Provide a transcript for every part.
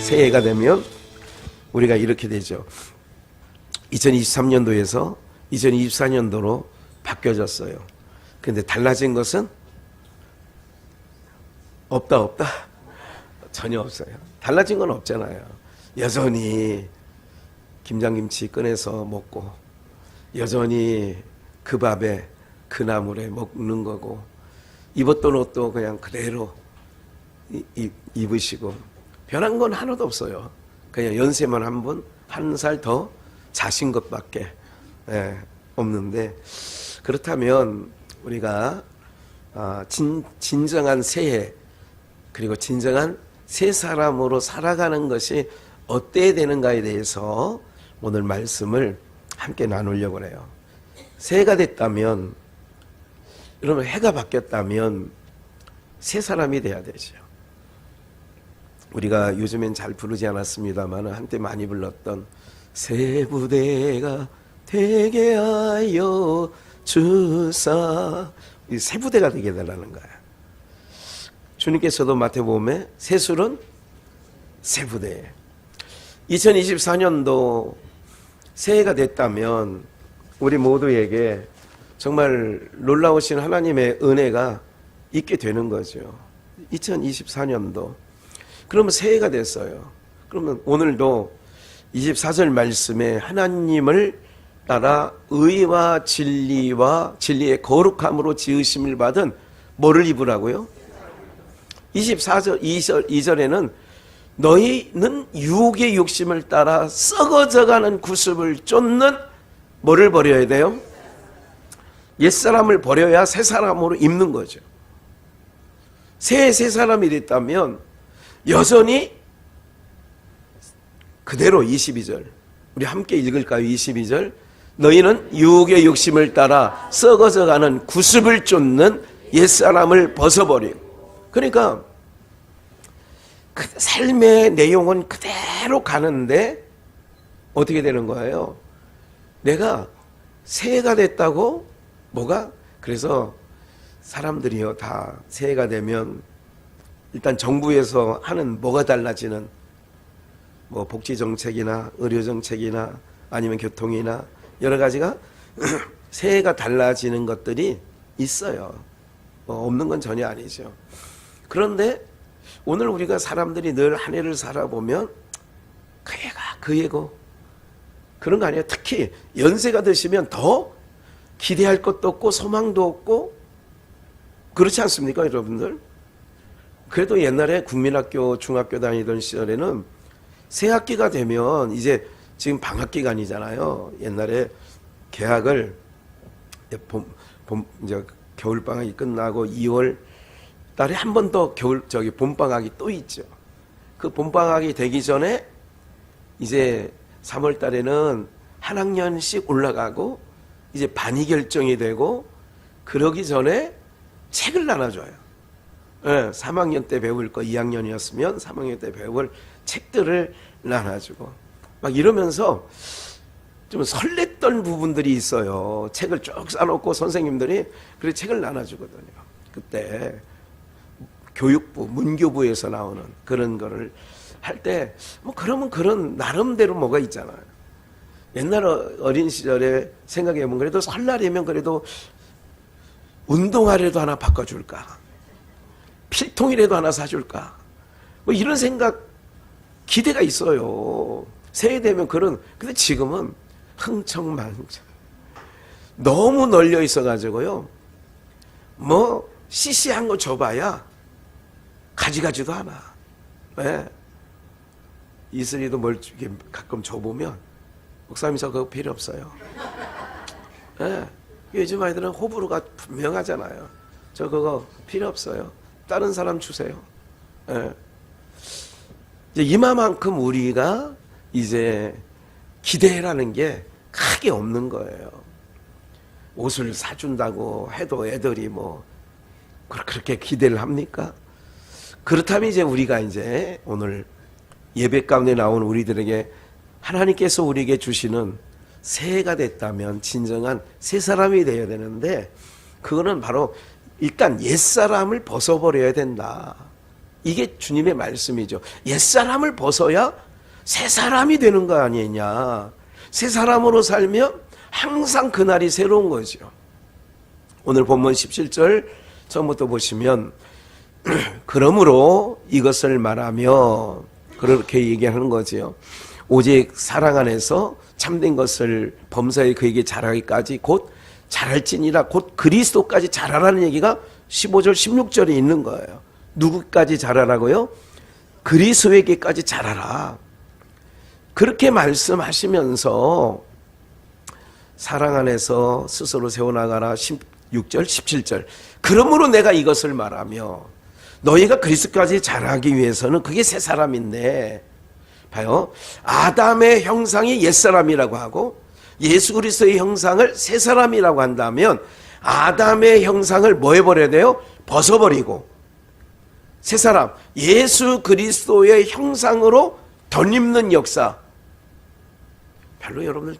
새해가 되면 우리가 이렇게 되죠. 2023년도에서 2024년도로 바뀌어졌어요. 근데 달라진 것은 없다. 전혀 없어요. 달라진 건 없잖아요. 여전히 김장김치 꺼내서 먹고, 여전히 그 밥에 그 나물에 먹는 거고, 입었던 옷도 그냥 그대로 입으시고, 변한 건 하나도 없어요. 그냥 연세만 한 살 더 자신 것밖에 없는데, 그렇다면 우리가 진정한 새해, 그리고 진정한 새 사람으로 살아가는 것이 어때야 되는가에 대해서 오늘 말씀을 함께 나누려고 해요. 새해가 됐다면, 여러분 해가 바뀌었다면 새 사람이 돼야 되죠. 우리가 요즘엔 잘 부르지 않았습니다만 한때 많이 불렀던 새 부대가 되게 하여 주사, 이 새 부대가 되게 해달라는 거야. 주님께서도 마태복음에 새술은 새 부대. 2024년도 새해가 됐다면 우리 모두에게 정말 놀라우신 하나님의 은혜가 있게 되는 거죠. 2024년도. 그러면 새해가 됐어요. 그러면 오늘도 24절 말씀에 하나님을 따라 의와 진리의 거룩함으로 지으심을 받은 뭐를 입으라고요? 24절 2절에는 너희는 유혹의 욕심을 따라 썩어져가는 구습을 쫓는 뭐를 버려야 돼요? 옛사람을 버려야 새 사람으로 입는 거죠. 새 사람이 됐다면 여전히 그대로 22절 우리 함께 읽을까요? 22절 너희는 유혹의 욕심을 따라 썩어져가는 구습을 쫓는 옛사람을 벗어버리고, 그러니까 그 삶의 내용은 그대로 가는데 어떻게 되는 거예요? 내가 새해가 됐다고 뭐가? 그래서 사람들이요 다 새해가 되면 일단 정부에서 하는 뭐가 달라지는 뭐 복지정책이나 의료정책이나 아니면 교통이나 여러 가지가 새해가 달라지는 것들이 있어요. 없는 건 전혀 아니죠. 그런데 오늘 우리가 사람들이 늘 한 해를 살아보면 그 해가 그 해고 그런 거 아니에요. 특히 연세가 드시면 더 기대할 것도 없고 소망도 없고 그렇지 않습니까 여러분들? 그래도 옛날에 국민학교 중학교 다니던 시절에는 새학기가 되면 이제 지금 방학 기간이잖아요. 옛날에 개학을 이제 겨울 방학이 끝나고 2월 달에 한 번 더 봄 방학이 또 있죠. 그 봄 방학이 되기 전에 이제 3월 달에는 한 학년씩 올라가고 이제 반이 결정이 되고 그러기 전에 책을 나눠줘요. 3학년 때 배울 거 2학년이었으면 3학년 때 배울 책들을 나눠주고 막 이러면서 좀 설렜던 부분들이 있어요. 책을 쭉 싸놓고 선생님들이 그래 책을 나눠주거든요. 그때 교육부, 문교부에서 나오는 그런 거를 할 때 뭐 그러면 그런 나름대로 뭐가 있잖아요. 옛날 어린 시절에 생각해보면 그래도 설날이면 그래도 운동화라도 하나 바꿔줄까? 필통이라도 하나 사줄까? 뭐 이런 생각, 기대가 있어요. 새해 되면 근데 지금은 흥청망청. 너무 널려 있어가지고요. 뭐, 시시한 거 줘봐야 가지가지도 않아. 네. 이슬이도 뭘 가끔 줘보면, 목사님 저 그거 필요 없어요. 네. 요즘 아이들은 호불호가 분명하잖아요. 저 그거 필요 없어요. 다른 사람 주세요. 네. 이제 이마만큼 우리가 이제 기대라는 게 크게 없는 거예요. 옷을 사준다고 해도 애들이 뭐 그렇게 기대를 합니까? 그렇다면 이제 우리가 이제 오늘 예배 가운데 나온 우리들에게 하나님께서 우리에게 주시는 새해가 됐다면 진정한 새 사람이 되어야 되는데 그거는 바로 일단 옛사람을 벗어버려야 된다. 이게 주님의 말씀이죠. 옛사람을 벗어야 새 사람이 되는 거 아니냐. 새 사람으로 살면 항상 그날이 새로운 거죠. 오늘 본문 17절 처음부터 보시면 그러므로 이것을 말하며 그렇게 얘기하는 거지요. 오직 사랑 안에서 참된 것을 범사에 그에게 자라기까지 곧 자랄지니라. 곧 그리스도까지 자라라는 얘기가 15절 16절에 있는 거예요. 누구까지 자라라고요? 그리스도에게까지 자라라. 그렇게 말씀하시면서 사랑 안에서 스스로 세워나가라. 16절 17절 그러므로 내가 이것을 말하며 너희가 그리스도까지 자라기 위해서는 그게 새 사람인데 봐요. 아담의 형상이 옛사람이라고 하고 예수 그리스도의 형상을 새 사람이라고 한다면 아담의 형상을 뭐 해버려야 돼요? 벗어버리고 새 사람 예수 그리스도의 형상으로 덧입는 역사. 별로 여러분들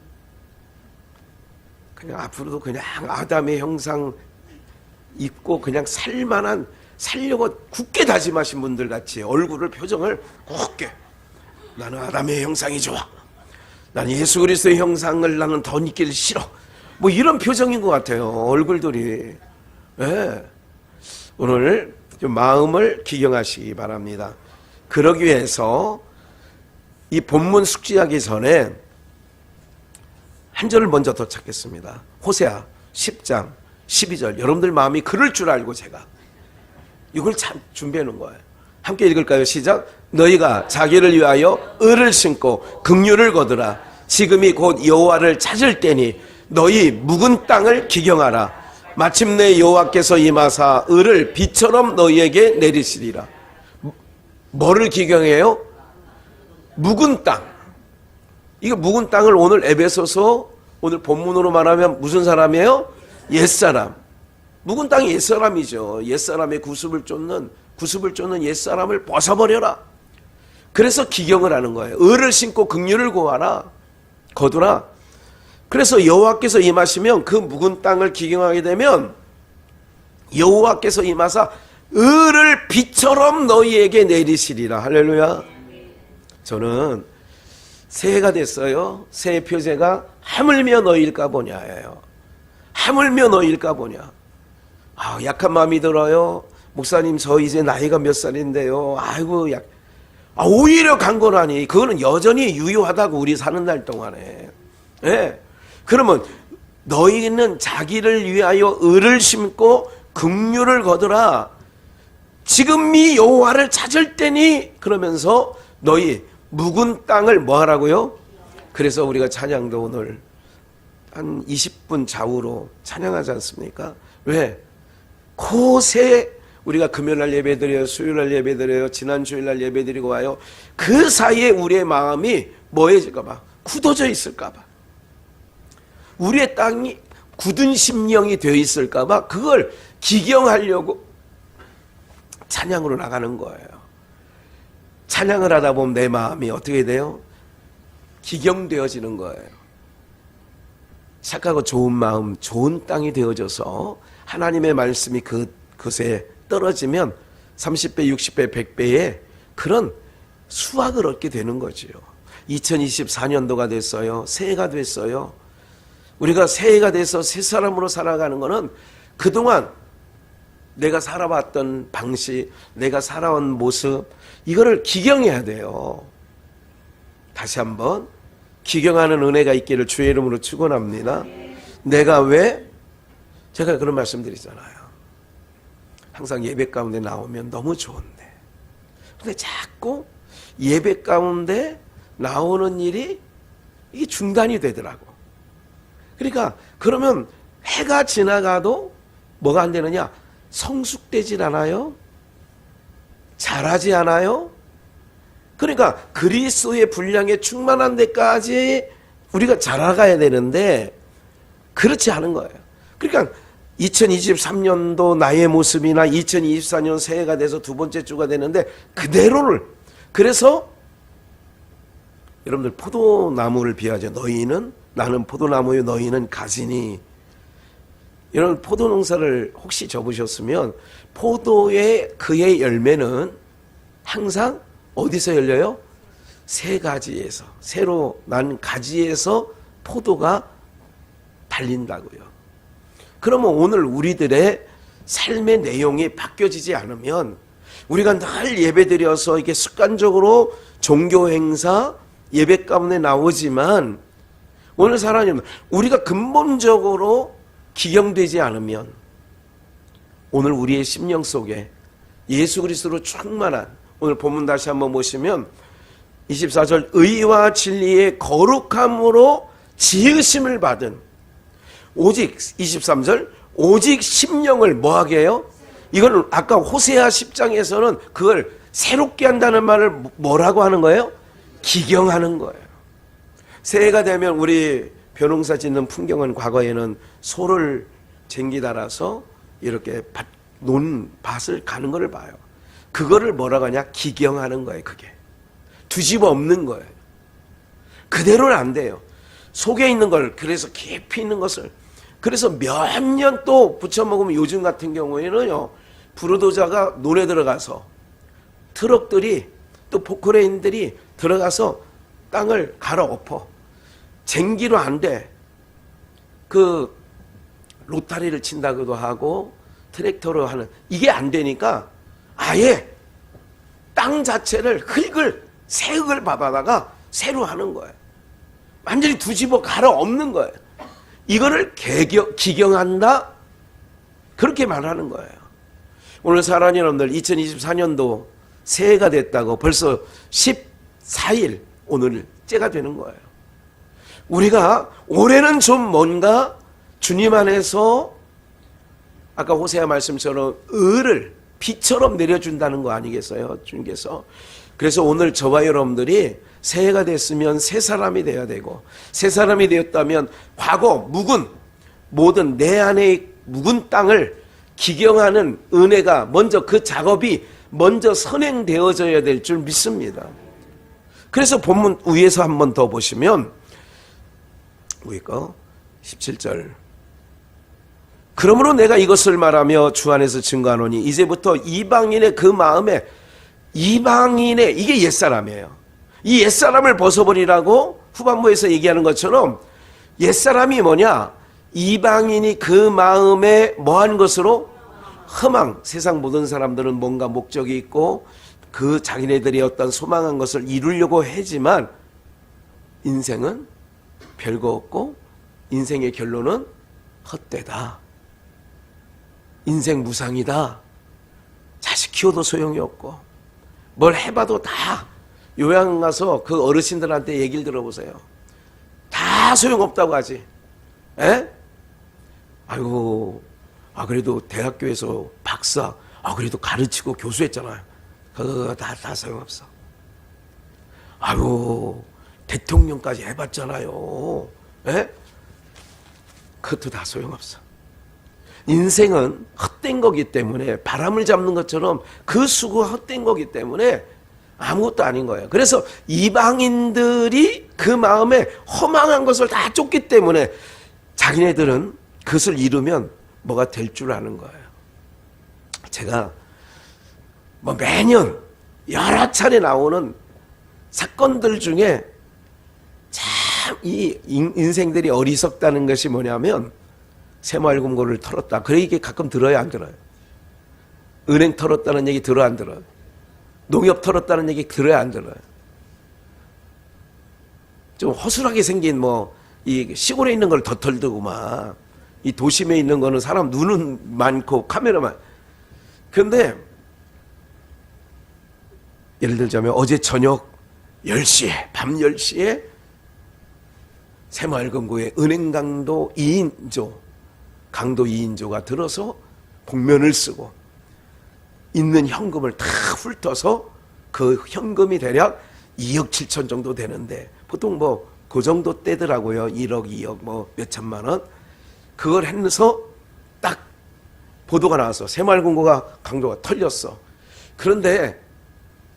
그냥 앞으로도 그냥 아담의 형상 입고 그냥 살려고 굳게 다짐하신 분들 같이 얼굴을 표정을 굳게 나는 아담의 형상이 좋아. 나는 예수 그리스도의 형상을 나는 더 입기를 싫어. 뭐 이런 표정인 것 같아요. 얼굴들이. 네. 오늘 좀 마음을 기경하시기 바랍니다. 그러기 위해서 이 본문 숙지하기 전에 한 절을 먼저 더 찾겠습니다. 호세아 10장 12절. 여러분들 마음이 그럴 줄 알고 제가 이걸 참 준비해 놓은 거예요. 함께 읽을까요? 시작. 너희가 자기를 위하여 을을 심고 긍휼을 거두라. 지금이 곧 여호와를 찾을 때니 너희 묵은 땅을 기경하라. 마침내 여호와께서 임하사 을을 비처럼 너희에게 내리시리라. 뭐를 기경해요? 묵은 땅. 이거 묵은 땅을 오늘 에베소서 오늘 본문으로 말하면 무슨 사람이에요? 옛사람. 묵은 땅이 옛사람이죠. 옛사람의 구습을 쫓는 옛사람을 벗어버려라. 그래서 기경을 하는 거예요. 을을 심고 긍휼을 거두라. 그래서 여호와께서 임하시면 그 묵은 땅을 기경하게 되면 여호와께서 임하사 을을 비처럼 너희에게 내리시리라. 할렐루야. 저는 새해가 됐어요. 새해 표제가 하물며 너희일까 보냐예요. 하물며 너희일까 보냐. 약한 마음이 들어요. 목사님 저 이제 나이가 몇 살인데요. 아이고 오히려 강건하니 그거는 여전히 유효하다고 우리 사는 날 동안에. 예. 그러면 너희는 자기를 위하여 을을 심고 긍휼을 거두라. 지금이 여호와를 찾을 때니 그러면서 너희 묵은 땅을 뭐 하라고요? 그래서 우리가 찬양도 오늘 한 20분 좌우로 찬양하지 않습니까? 왜? 그새 우리가 금요일날 예배드려요, 수요일날 예배드려요, 지난 주일날 예배드리고 와요. 그 사이에 우리의 마음이 뭐해질까봐, 굳어져 있을까봐, 우리의 땅이 굳은 심령이 되어 있을까봐 그걸 기경하려고 찬양으로 나가는 거예요. 찬양을 하다 보면 내 마음이 어떻게 돼요? 기경되어지는 거예요. 착하고 좋은 마음, 좋은 땅이 되어져서 하나님의 말씀이 그것에 떨어지면 30배, 60배, 100배의 그런 수확을 얻게 되는 거지요. 2024년도가 됐어요. 새해가 됐어요. 우리가 새해가 돼서 새 사람으로 살아가는 것은 그동안 내가 살아왔던 방식, 내가 살아온 모습, 이거를 기경해야 돼요. 다시 한번 기경하는 은혜가 있기를 주의 이름으로 축원합니다. 내가 왜? 제가 그런 말씀 드리잖아요. 항상 예배 가운데 나오면 너무 좋은데, 근데 자꾸 예배 가운데 나오는 일이 이게 중단이 되더라고. 그러니까 그러면 해가 지나가도 뭐가 안 되느냐? 성숙되질 않아요? 자라지 않아요? 그러니까 그리스도의 분량에 충만한 데까지 우리가 자라가야 되는데 그렇지 않은 거예요. 그러니까 2023년도 나의 모습이나 2024년 새해가 돼서 두 번째 주가 되는데 그대로를, 그래서 여러분들 포도나무를 비하죠. 너희는, 나는 포도나무요 너희는 가지니. 여러분 포도 농사를 혹시 접으셨으면 포도의 그의 열매는 항상 어디서 열려요? 새 가지에서, 새로 난 가지에서 포도가 달린다고요. 그러면 오늘 우리들의 삶의 내용이 바뀌어지지 않으면 우리가 늘 예배드려서 이게 습관적으로 종교 행사, 예배 가운데 나오지만 오늘 사랑하는 우리가 근본적으로 기경되지 않으면 오늘 우리의 심령 속에 예수 그리스도로 충만한, 오늘 본문 다시 한번 보시면 24절 의와 진리의 거룩함으로 지으심을 받은 오직 23절 오직 심령을 뭐하게 해요? 이걸 아까 호세아 10장에서는 그걸 새롭게 한다는 말을 뭐라고 하는 거예요? 기경하는 거예요. 새해가 되면 우리 벼농사 짓는 풍경은 과거에는 소를 쟁기 달아서 이렇게 논 밭을 가는 거를 봐요. 그거를 뭐라고 하냐? 기경하는 거예요. 그게 뒤집어 엎는 거예요. 그대로는 안 돼요. 속에 있는 걸, 그래서 깊이 있는 것을, 그래서 몇 년 또 부쳐 먹으면 요즘 같은 경우에는요, 부르도자가 논에 들어가서 트럭들이 또 포크레인들이 들어가서 땅을 갈아엎어. 쟁기로 안 돼. 그 로타리를 친다고도 하고 트랙터로 하는, 이게 안 되니까 아예 땅 자체를 새 흙을 받아다가 새로 하는 거예요. 완전히 뒤집어 갈아엎는 거예요. 이거를 기경한다? 그렇게 말하는 거예요. 오늘 사랑하는 여러분들, 2024년도 새해가 됐다고 벌써 14일 오늘째가 되는 거예요. 우리가 올해는 좀 뭔가 주님 안에서 아까 호세아 말씀처럼 을을 비처럼 내려준다는 거 아니겠어요? 주님께서. 그래서 오늘 저와 여러분들이 새해가 됐으면 새 사람이 되어야 되고, 새 사람이 되었다면 과거 묵은 모든 내 안의 묵은 땅을 기경하는 은혜가 먼저, 그 작업이 먼저 선행되어져야 될 줄 믿습니다. 그래서 본문 위에서 한 번 더 보시면 위에 거 17절 그러므로 내가 이것을 말하며 주 안에서 증거하노니 이제부터 이방인의 그 마음에, 이방인의, 이게 옛사람이에요. 이 옛사람을 벗어버리라고 후반부에서 얘기하는 것처럼 옛사람이 뭐냐? 이방인이 그 마음에 뭐한 것으로? 허망. 세상 모든 사람들은 뭔가 목적이 있고 그 자기네들이 어떤 소망한 것을 이루려고 하지만 인생은 별거 없고 인생의 결론은 헛되다. 인생 무상이다. 자식 키워도 소용이 없고 뭘 해봐도 다, 요양 가서 그 어르신들한테 얘기를 들어보세요. 다 소용없다고 하지. 에? 아이고, 그래도 대학교에서 박사, 그래도 가르치고 교수했잖아요. 그거 다 소용없어. 아이고, 대통령까지 해봤잖아요. 에? 그것도 다 소용없어. 인생은 헛된 거기 때문에, 바람을 잡는 것처럼 그 수고 헛된 거기 때문에 아무것도 아닌 거예요. 그래서 이방인들이 그 마음에 허망한 것을 다 쫓기 때문에 자기네들은 그것을 이루면 뭐가 될 줄 아는 거예요. 제가 매년 여러 차례 나오는 사건들 중에 참 이 인생들이 어리석다는 것이 뭐냐면, 새마을금고를 털었다. 그 얘기 가끔 들어요, 안 들어요? 은행 털었다는 얘기 들어요, 안 들어요? 농협 털었다는 얘기 들어요, 안 들어요? 좀 허술하게 생긴 이 시골에 있는 걸 더 털더고 이 도심에 있는 거는 사람 눈은 많고 카메라만. 그런데 예를 들자면 어제 저녁 10시에, 밤 10시에 새마을금고에 은행강도 2인조, 강도 2인조가 들어서 복면을 쓰고 있는 현금을 다 훑어서, 그 현금이 대략 2억 7천 정도 되는데 보통 그 정도 떼더라고요. 1억, 2억 몇 천만 원. 그걸 해서 딱 보도가 나와서 새마을금고가 강도가 털렸어. 그런데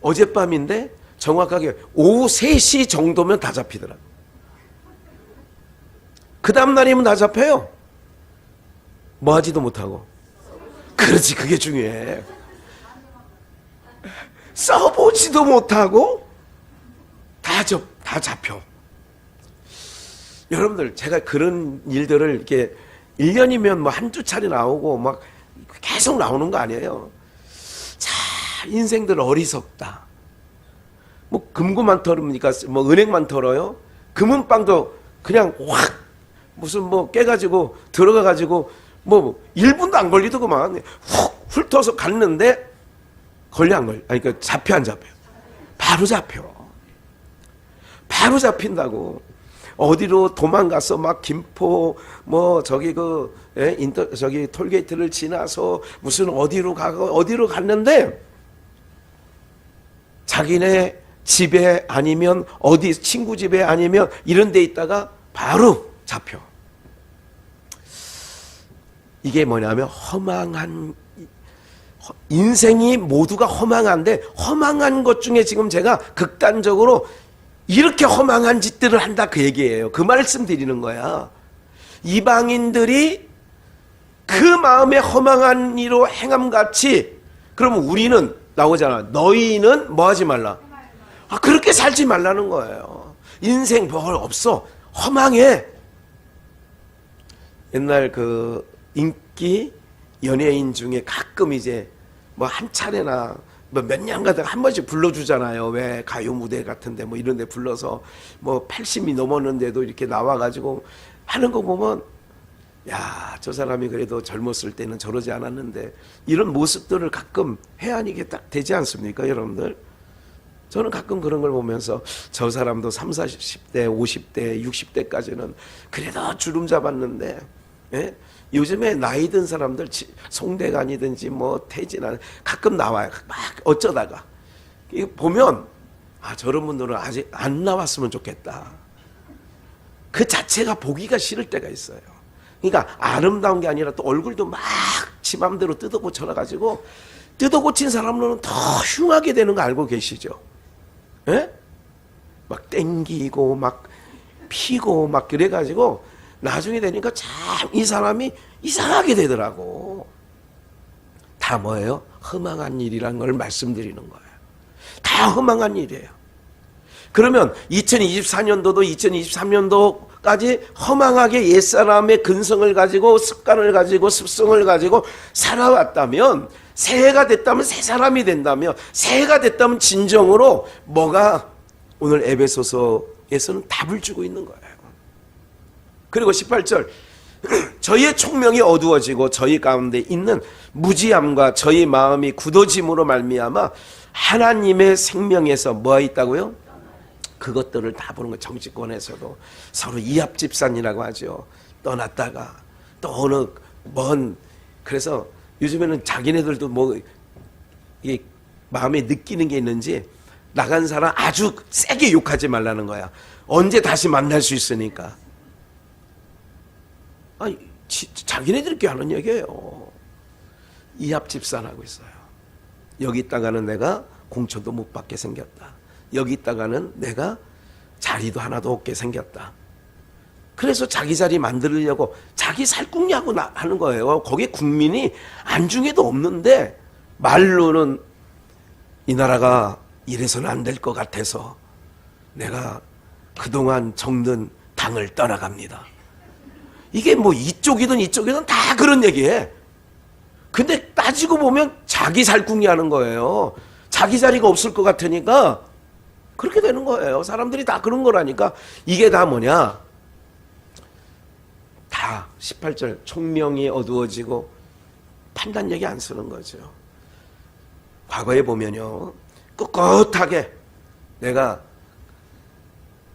어젯밤인데 정확하게 오후 3시 정도면 다 잡히더라. 그 다음날이면 다 잡혀요. 뭐 하지도 못하고. 그렇지, 그게 중요해. 써보지도 못하고 다 잡혀. 여러분들, 제가 그런 일들을 이렇게 1년이면 뭐 한두 차례 나오고 막 계속 나오는 거 아니에요. 자, 인생들 어리석다. 뭐 금고만 털읍니까? 뭐 은행만 털어요? 금은방도 그냥 확 무슨 뭐 깨가지고 들어가가지고 뭐 1분도 안 걸리더구만. 훅 훑어서 갔는데 걸려 안 걸려? 아니, 그러니까 잡혀 안 잡혀? 바로 잡혀. 바로 잡힌다고. 어디로 도망가서 막 김포 뭐 저기 저기 톨게이트를 지나서 무슨 어디로 갔는데 자기네 집에 아니면 어디 친구 집에 아니면 이런 데 있다가 바로 잡혀. 이게 뭐냐면 허망한, 인생이 모두가 허망한데 허망한 것 중에 지금 제가 극단적으로 이렇게 허망한 짓들을 한다 그 얘기예요. 그 말씀 드리는 거야. 이방인들이 그 마음에 허망한 이로 행함같이, 그러면 우리는 나오잖아. 너희는 뭐 하지 말라? 그렇게 살지 말라는 거예요. 인생 뭘 없어. 허망해. 옛날 그 인기 연예인 중에 가끔 이제 뭐 한 차례나 뭐 몇 년가다 한 번씩 불러주잖아요. 왜 가요 무대 같은데 뭐 이런 데 불러서 뭐 80이 넘었는데도 이렇게 나와가지고 하는 거 보면, 야, 저 사람이 그래도 젊었을 때는 저러지 않았는데, 이런 모습들을 가끔 해안이게 딱 되지 않습니까, 여러분들? 저는 가끔 그런 걸 보면서 저 사람도 30, 40대, 50대, 60대까지는 그래도 주름 잡았는데, 예? 요즘에 나이 든 사람들, 송대관이든지 뭐 태진아 가끔 나와요. 막 어쩌다가. 이거 보면, 저런 분들은 아직 안 나왔으면 좋겠다. 그 자체가 보기가 싫을 때가 있어요. 그러니까 아름다운 게 아니라 또 얼굴도 막 지 맘대로 뜯어 고쳐놔가지고, 뜯어 고친 사람으로는 더 흉하게 되는 거 알고 계시죠? 예? 막 땡기고 막 피고 막 그래가지고 나중에 되니까 참 이 사람이 이상하게 되더라고. 다 뭐예요? 허망한 일이라는 걸 말씀드리는 거예요. 다 허망한 일이에요. 그러면 2024년도도 2023년도까지 허망하게 옛사람의 근성을 가지고 습관을 가지고 습성을 가지고 살아왔다면, 새해가 됐다면 새 사람이 된다면, 새해가 됐다면 진정으로 뭐가 오늘 에베소서에서는 답을 주고 있는 거예요. 그리고 18절, 저희의 총명이 어두워지고 저희 가운데 있는 무지함과 저희 마음이 굳어짐으로 말미암아 하나님의 생명에서 뭐가 있다고요? 그것들을 다 보는 거예요. 정치권에서도 서로 이합집산이라고 하죠. 떠났다가 또 어느 먼, 그래서 요즘에는 자기네들도 뭐 이 마음에 느끼는 게 있는지 나간 사람 아주 세게 욕하지 말라는 거야. 언제 다시 만날 수 있으니까. 자기네들끼리 하는 얘기예요. 이합집산하고 있어요. 여기 있다가는 내가 공천도 못 받게 생겼다. 여기 있다가는 내가 자리도 하나도 없게 생겼다. 그래서 자기 자리 만들려고 자기 살궁리하고 하는 거예요. 거기에 국민이 안중에도 없는데 말로는 이 나라가 이래서는 안 될 것 같아서 내가 그동안 정든 당을 떠나갑니다. 이게 뭐 이쪽이든 다 그런 얘기해. 근데 따지고 보면 자기 살궁리 하는 거예요. 자기 자리가 없을 것 같으니까 그렇게 되는 거예요. 사람들이 다 그런 거라니까. 이게 다 뭐냐? 다 18절 총명이 어두워지고 판단력이 안 쓰는 거죠. 과거에 보면요, 꿋꿋하게 내가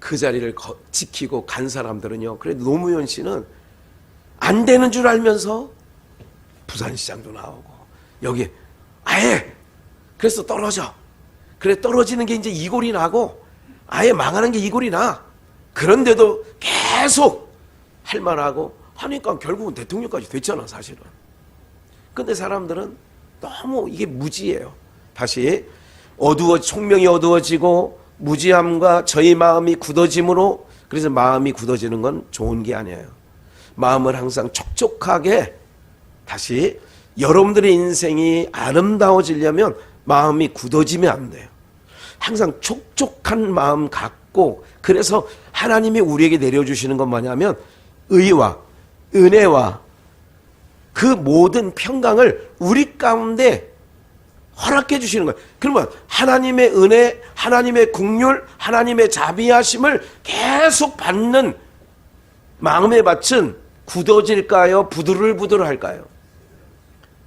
그 자리를 지키고 간 사람들은요, 그래도 노무현 씨는 안 되는 줄 알면서 부산시장도 나오고 여기 아예 그래서 떨어져. 그래 떨어지는 게 이제 이골이 나고 아예 망하는 게 이골이 나. 그런데도 계속 할 말하고 하니까 결국은 대통령까지 됐잖아 사실은. 근데 사람들은 너무 이게 무지예요. 다시 총명이 어두워지고 무지함과 저희 마음이 굳어짐으로. 그래서 마음이 굳어지는 건 좋은 게 아니에요. 마음을 항상 촉촉하게, 다시 여러분들의 인생이 아름다워지려면 마음이 굳어지면 안 돼요. 항상 촉촉한 마음 갖고, 그래서 하나님이 우리에게 내려주시는 건 뭐냐면 의와 은혜와 그 모든 평강을 우리 가운데 허락해 주시는 거예요. 그러면 하나님의 은혜, 하나님의 긍휼, 하나님의 자비하심을 계속 받는 마음의 밭은 굳어질까요? 부들부들할까요?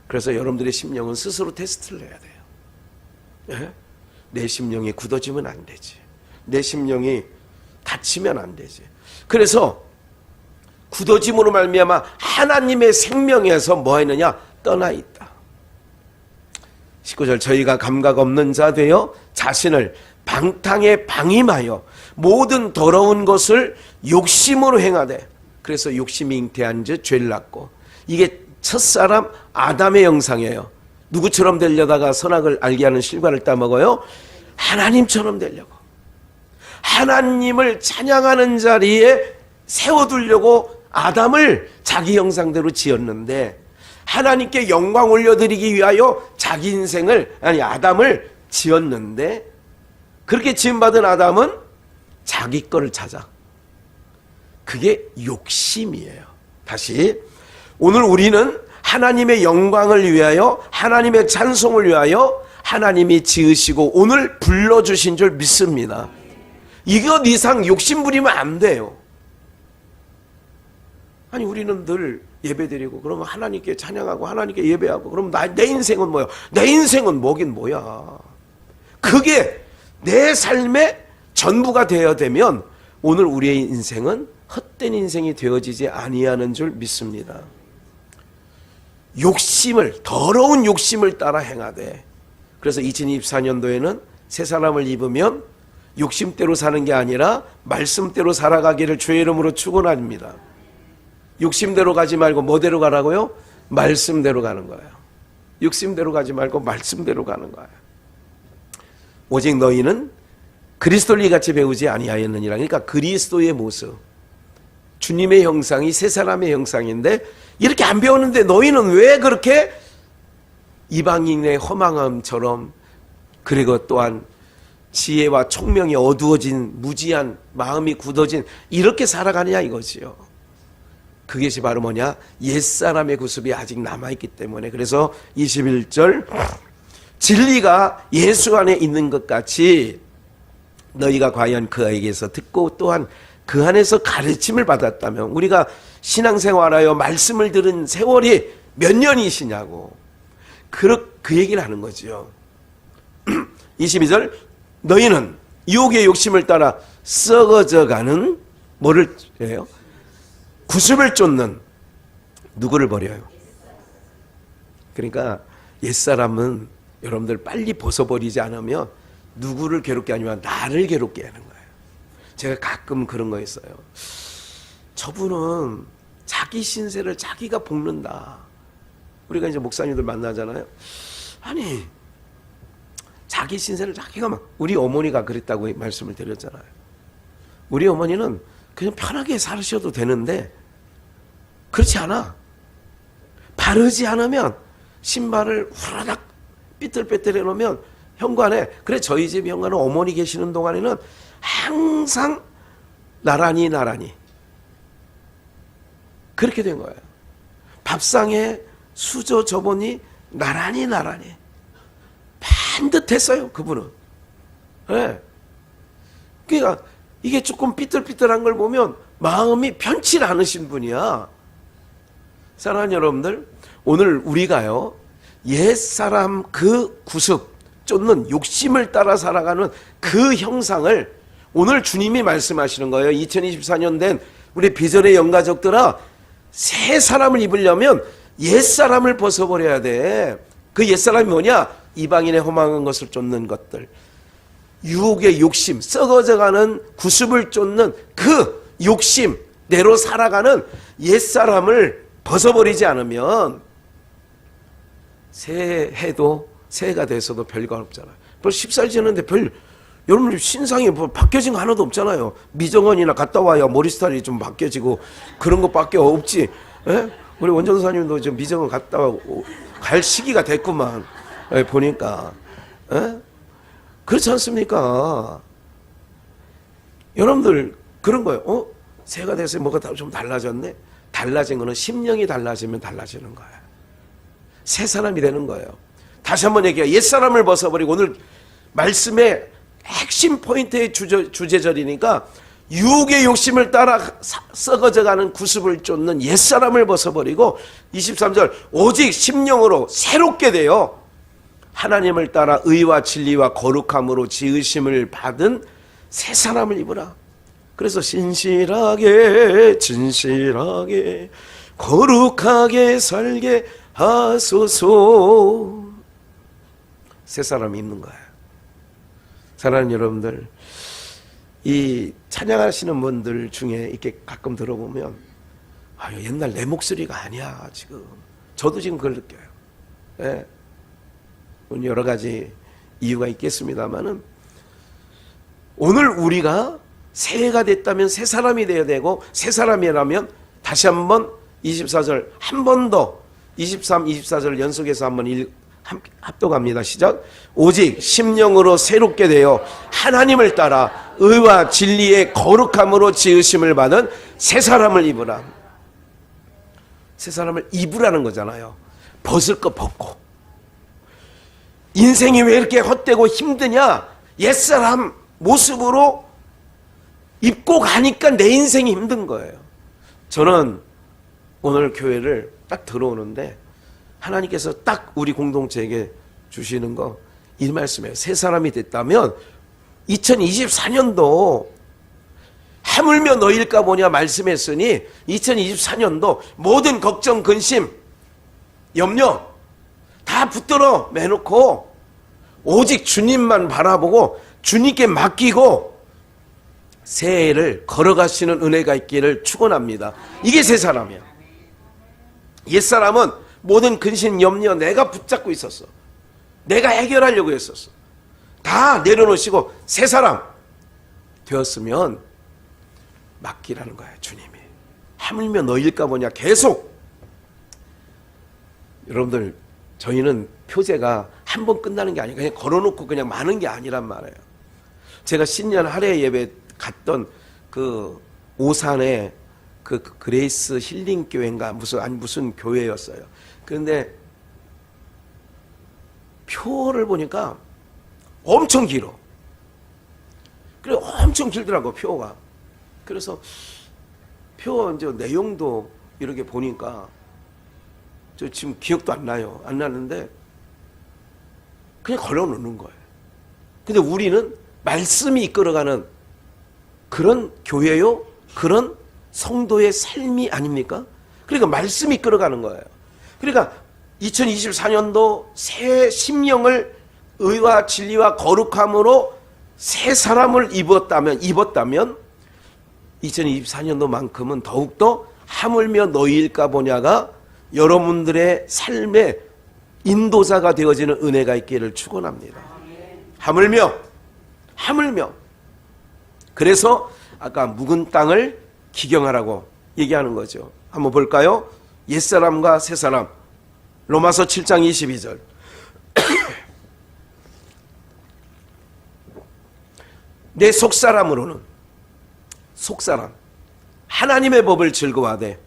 그래서 여러분들의 심령은 스스로 테스트를 해야 돼요. 네? 내 심령이 굳어지면 안 되지. 내 심령이 다치면 안 되지. 그래서 굳어짐으로 말미암아 하나님의 생명에서 뭐 했느냐? 떠나 있다. 19절, 저희가 감각 없는 자 되어 자신을 방탕에 방임하여 모든 더러운 것을 욕심으로 행하되, 그래서 욕심이 잉태한 즉 죄를 낳고, 이게 첫사람 아담의 형상이에요. 누구처럼 되려다가 선악을 알게 하는 실과를 따먹어요? 하나님처럼 되려고, 하나님을 찬양하는 자리에 세워두려고 아담을 자기 형상대로 지었는데, 하나님께 영광 올려드리기 위하여 자기 인생을, 아니 아담을 지었는데, 그렇게 지음받은 아담은 자기 거를 찾아. 그게 욕심이에요. 다시, 오늘 우리는 하나님의 영광을 위하여, 하나님의 찬송을 위하여 하나님이 지으시고 오늘 불러주신 줄 믿습니다. 이것 이상 욕심 부리면 안 돼요. 아니 우리는 늘 예배드리고, 그러면 하나님께 찬양하고 하나님께 예배하고, 그러면 내 인생은 뭐야? 내 인생은 뭐긴 뭐야? 그게 내 삶의 전부가 되어야 되면 오늘 우리의 인생은 헛된 인생이 되어지지 아니하는 줄 믿습니다. 욕심을, 더러운 욕심을 따라 행하되, 그래서 2024년도에는 새 사람을 입으면 욕심대로 사는 게 아니라 말씀대로 살아가기를 주의 이름으로 축원합니다. 욕심대로 가지 말고 뭐대로 가라고요? 말씀대로 가는 거예요. 욕심대로 가지 말고 말씀대로 가는 거예요. 오직 너희는 그리스도를 이같이 배우지 아니하였느니라. 그러니까 그리스도의 모습, 주님의 형상이 새 사람의 형상인데 이렇게 안 배우는데 너희는 왜 그렇게 이방인의 허망함처럼, 그리고 또한 지혜와 총명이 어두워진 무지한 마음이 굳어진 이렇게 살아가느냐 이거지요. 그것이 바로 뭐냐? 옛사람의 구습이 아직 남아있기 때문에. 그래서 21절, 진리가 예수 안에 있는 것 같이 너희가 과연 그에게서 듣고 또한 그 안에서 가르침을 받았다면, 우리가 신앙생활하여 말씀을 들은 세월이 몇 년이시냐고, 그 얘기를 하는 거죠. 22절, 너희는 유혹의 욕심을 따라 썩어져가는 뭐를 해요? 구습을 쫓는 누구를 버려요? 그러니까 옛사람은 여러분들 빨리 벗어버리지 않으면 누구를 괴롭게 하냐면 나를 괴롭게 하는 거예요. 제가 가끔 그런 거 있어요. 저분은 자기 신세를 자기가 볶는다. 우리가 이제 목사님들 만나잖아요. 아니 자기 신세를 자기가 막, 우리 어머니가 그랬다고 말씀을 드렸잖아요. 우리 어머니는 그냥 편하게 살으셔도 되는데 그렇지 않아. 바르지 않으면 신발을 후라닥 삐뚤빼뚤 해놓으면 현관에, 그래 저희 집 현관은 어머니 계시는 동안에는 항상 나란히 그렇게 된 거예요. 밥상에 수저 저번이 나란히 반듯했어요 그분은. 네. 그러니까 이게 조금 삐뚤삐뚤한 걸 보면 마음이 편치 않으신 분이야. 사랑하는 여러분들, 오늘 우리가요 옛사람 그 구습 쫓는 욕심을 따라 살아가는 그 형상을 오늘 주님이 말씀하시는 거예요. 2024년 된 우리 비전의 영가족들아, 새 사람을 입으려면 옛사람을 벗어버려야 돼. 그 옛사람이 뭐냐? 이방인의 허망한 것을 쫓는 것들, 유혹의 욕심, 썩어져가는 구습을 쫓는 그 욕심대로 살아가는 옛사람을 벗어버리지 않으면 새해도 새해가 돼서도 별거 없잖아요. 벌써 10살 지났는데 여러분 신상이 뭐 바뀌어진 거 하나도 없잖아요. 미정원이나 갔다 와야 머리 스타일이 좀 바뀌어지고 그런 것밖에 없지. 에? 우리 원전사님도 지금 미정원 갔다 갈 시기가 됐구만. 보니까. 에? 그렇지 않습니까? 여러분들 그런 거예요. 새가 돼서 뭐가 좀 달라졌네? 달라진 거는 심령이 달라지면 달라지는 거예요. 새 사람이 되는 거예요. 다시 한번 얘기해요. 옛사람을 벗어버리고, 오늘 말씀의 핵심 포인트의 주제절이니까 유혹의 욕심을 따라 썩어져가는 구습을 쫓는 옛사람을 벗어버리고, 23절 오직 심령으로 새롭게 되어 하나님을 따라 의와 진리와 거룩함으로 지으심을 받은 새 사람을 입으라. 그래서 진실하게 거룩하게 살게 하소서. 새 사람 입는 거예요. 사랑하는 여러분들, 이 찬양하시는 분들 중에 이렇게 가끔 들어보면 옛날 내 목소리가 아니야 지금. 저도 지금 그걸 느껴요. 예. 여러 가지 이유가 있겠습니다만은, 오늘 우리가 새해가 됐다면 새 사람이 되어야 되고, 새 사람이라면 다시 한번 24절 한 번 더 23, 24절 연속해서 한번 합독합니다. 시작. 오직 심령으로 새롭게 되어 하나님을 따라 의와 진리의 거룩함으로 지으심을 받은 새 사람을 입으라. 새 사람을 입으라는 거잖아요. 벗을 거 벗고. 인생이 왜 이렇게 헛되고 힘드냐? 옛사람 모습으로 입고 가니까 내 인생이 힘든 거예요. 저는 오늘 교회를 딱 들어오는데 하나님께서 딱 우리 공동체에게 주시는 거 이 말씀이에요. 새 사람이 됐다면 2024년도 하물며 너일까 보냐 말씀했으니 2024년도 모든 걱정, 근심, 염려 다 붙들어 매놓고 오직 주님만 바라보고 주님께 맡기고 새해를 걸어가시는 은혜가 있기를 축원합니다. 이게 새 사람이야. 옛사람은 모든 근심, 염려 내가 붙잡고 있었어. 내가 해결하려고 했었어. 다 내려놓으시고 새 사람 되었으면 맡기라는 거야, 주님이. 하물며 너일까 보냐 계속. 여러분들, 저희는 표제가 한 번 끝나는 게 아니고 그냥 걸어놓고 그냥 마는 게 아니란 말이에요. 제가 신년 할애 예배 갔던 그 오산의 그 그레이스 힐링 교회인가 무슨 교회였어요. 그런데 표를 보니까 엄청 길어. 그래, 엄청 길더라고 표가. 그래서 표 이제 내용도 이렇게 보니까 저 지금 기억도 안 나요. 안 나는데 그냥 걸어놓는 거예요. 근데 우리는 말씀이 이끌어가는 그런 교회요, 그런 성도의 삶이 아닙니까? 그러니까 말씀이 이끌어가는 거예요. 그러니까 2024년도 새 심령을 의와 진리와 거룩함으로 새 사람을 입었다면 2024년도만큼은 더욱더 하물며 너희일까 보냐가 여러분들의 삶의 인도자가 되어지는 은혜가 있기를 축원합니다. 하물며 그래서 아까 묵은 땅을 기경하라고 얘기하는 거죠. 한번 볼까요? 옛사람과 새사람, 로마서 7장 22절. 내 속사람으로는, 속사람, 하나님의 법을 즐거워하되